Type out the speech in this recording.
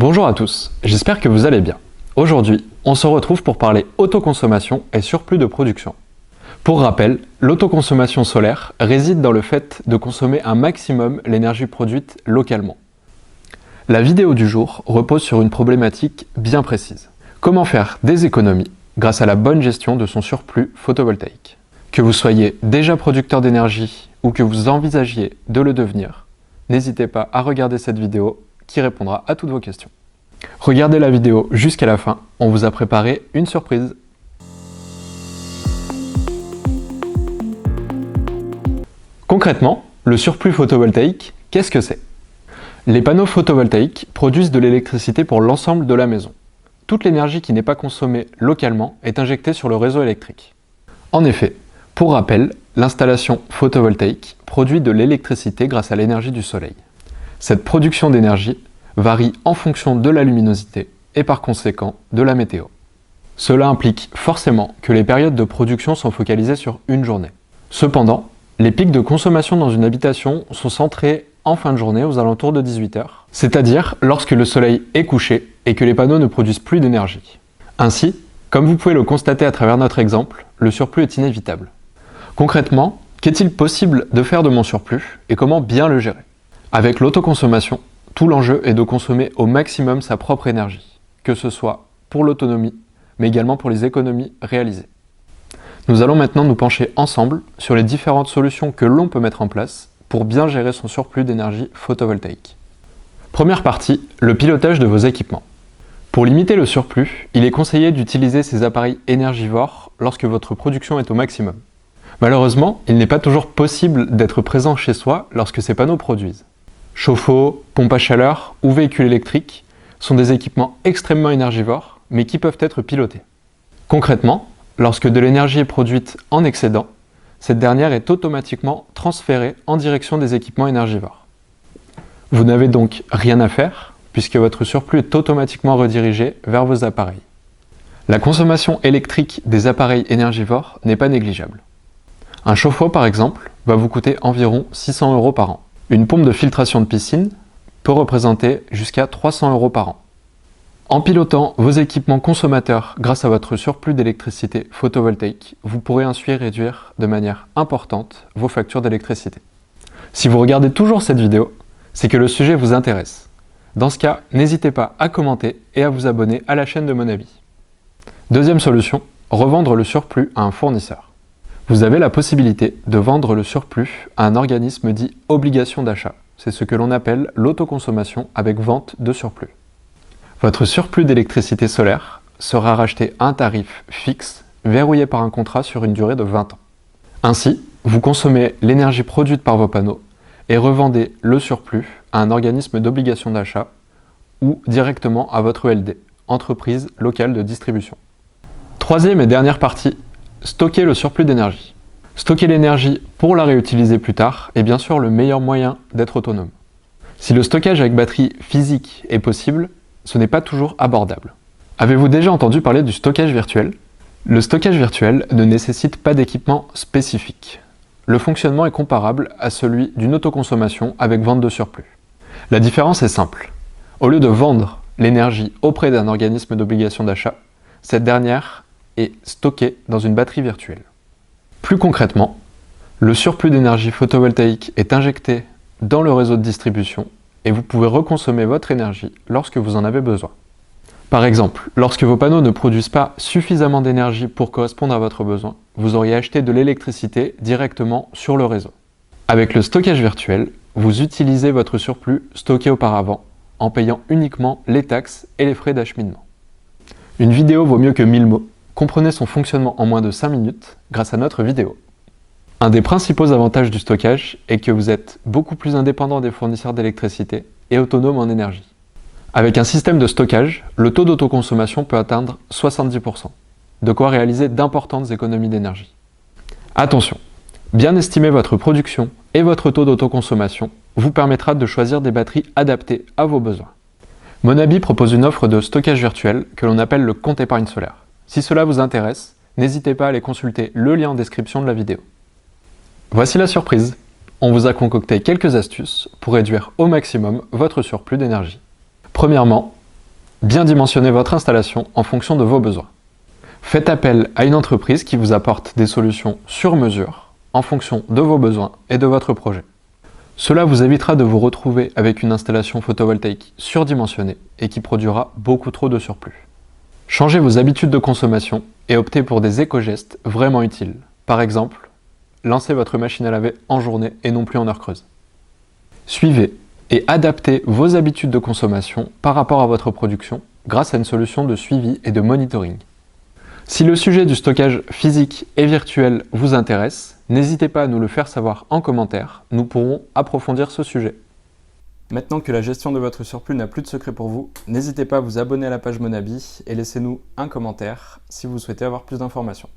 Bonjour à tous, j'espère que vous allez bien. Aujourd'hui, on se retrouve pour parler autoconsommation et surplus de production. Pour rappel, l'autoconsommation solaire réside dans le fait de consommer un maximum l'énergie produite localement. La vidéo du jour repose sur une problématique bien précise. Comment faire des économies grâce à la bonne gestion de son surplus photovoltaïque. Que vous soyez déjà producteur d'énergie ou que vous envisagiez de le devenir, n'hésitez pas à regarder cette vidéo qui répondra à toutes vos questions. Regardez la vidéo jusqu'à la fin, on vous a préparé une surprise. Concrètement, le surplus photovoltaïque, qu'est-ce que c'est? Les panneaux photovoltaïques produisent de l'électricité pour l'ensemble de la maison. Toute l'énergie qui n'est pas consommée localement est injectée sur le réseau électrique. En effet, pour rappel, l'installation photovoltaïque produit de l'électricité grâce à l'énergie du soleil. Cette production d'énergie varie en fonction de la luminosité et par conséquent de la météo. Cela implique forcément que les périodes de production sont focalisées sur une journée. Cependant, les pics de consommation dans une habitation sont centrés en fin de journée aux alentours de 18 h, c'est-à-dire lorsque le soleil est couché et que les panneaux ne produisent plus d'énergie. Ainsi, comme vous pouvez le constater à travers notre exemple, le surplus est inévitable. Concrètement, qu'est-il possible de faire de mon surplus et comment bien le gérer? Avec l'autoconsommation, tout l'enjeu est de consommer au maximum sa propre énergie, que ce soit pour l'autonomie, mais également pour les économies réalisées. Nous allons maintenant nous pencher ensemble sur les différentes solutions que l'on peut mettre en place pour bien gérer son surplus d'énergie photovoltaïque. Première partie, le pilotage de vos équipements. Pour limiter le surplus, il est conseillé d'utiliser ces appareils énergivores lorsque votre production est au maximum. Malheureusement, il n'est pas toujours possible d'être présent chez soi lorsque ces panneaux produisent. Chauffe-eau, pompe à chaleur ou véhicules électriques sont des équipements extrêmement énergivores, mais qui peuvent être pilotés. Concrètement, lorsque de l'énergie est produite en excédent, cette dernière est automatiquement transférée en direction des équipements énergivores. Vous n'avez donc rien à faire, puisque votre surplus est automatiquement redirigé vers vos appareils. La consommation électrique des appareils énergivores n'est pas négligeable. Un chauffe-eau, par exemple, va vous coûter environ 600 € par an. Une pompe de filtration de piscine peut représenter jusqu'à 300 € par an. En pilotant vos équipements consommateurs grâce à votre surplus d'électricité photovoltaïque, vous pourrez ainsi réduire de manière importante vos factures d'électricité. Si vous regardez toujours cette vidéo, c'est que le sujet vous intéresse. Dans ce cas, n'hésitez pas à commenter et à vous abonner à la chaîne de Mon Avis. Deuxième solution, revendre le surplus à un fournisseur. Vous avez la possibilité de vendre le surplus à un organisme dit obligation d'achat. C'est ce que l'on appelle l'autoconsommation avec vente de surplus. Votre surplus d'électricité solaire sera racheté à un tarif fixe, verrouillé par un contrat sur une durée de 20 ans. Ainsi, vous consommez l'énergie produite par vos panneaux et revendez le surplus à un organisme d'obligation d'achat ou directement à votre ELD, entreprise locale de distribution. Troisième et dernière partie, stocker le surplus d'énergie. Stocker l'énergie pour la réutiliser plus tard est bien sûr le meilleur moyen d'être autonome. Si le stockage avec batterie physique est possible, ce n'est pas toujours abordable. Avez-vous déjà entendu parler du stockage virtuel? Le stockage virtuel ne nécessite pas d'équipement spécifique. Le fonctionnement est comparable à celui d'une autoconsommation avec vente de surplus. La différence est simple. Au lieu de vendre l'énergie auprès d'un organisme d'obligation d'achat, cette dernière est stockée dans une batterie virtuelle. Plus concrètement, le surplus d'énergie photovoltaïque est injecté dans le réseau de distribution et vous pouvez reconsommer votre énergie lorsque vous en avez besoin. Par exemple, lorsque vos panneaux ne produisent pas suffisamment d'énergie pour correspondre à votre besoin, vous auriez acheté de l'électricité directement sur le réseau. Avec le stockage virtuel, vous utilisez votre surplus stocké auparavant en payant uniquement les taxes et les frais d'acheminement. Une vidéo vaut mieux que 1000 mots. Comprenez son fonctionnement en moins de 5 minutes grâce à notre vidéo. Un des principaux avantages du stockage est que vous êtes beaucoup plus indépendant des fournisseurs d'électricité et autonome en énergie. Avec un système de stockage, le taux d'autoconsommation peut atteindre 70%, de quoi réaliser d'importantes économies d'énergie. Attention, bien estimer votre production et votre taux d'autoconsommation vous permettra de choisir des batteries adaptées à vos besoins. Mon Avis propose une offre de stockage virtuel que l'on appelle le compte épargne solaire. Si cela vous intéresse, n'hésitez pas à aller consulter le lien en description de la vidéo. Voici la surprise. On vous a concocté quelques astuces pour réduire au maximum votre surplus d'énergie. Premièrement, Bien dimensionner votre installation en fonction de vos besoins. Faites appel à une entreprise qui vous apporte des solutions sur mesure en fonction de vos besoins et de votre projet. Cela vous évitera de vous retrouver avec une installation photovoltaïque surdimensionnée et qui produira beaucoup trop de surplus. Changez vos habitudes de consommation et optez pour des éco-gestes vraiment utiles. Par exemple, lancez votre machine à laver en journée et non plus en heure creuse. Suivez et adaptez vos habitudes de consommation par rapport à votre production grâce à une solution de suivi et de monitoring. Si le sujet du stockage physique et virtuel vous intéresse, n'hésitez pas à nous le faire savoir en commentaire, nous pourrons approfondir ce sujet. Maintenant que la gestion de votre surplus n'a plus de secret pour vous, n'hésitez pas à vous abonner à la page Monabi et laissez-nous un commentaire si vous souhaitez avoir plus d'informations.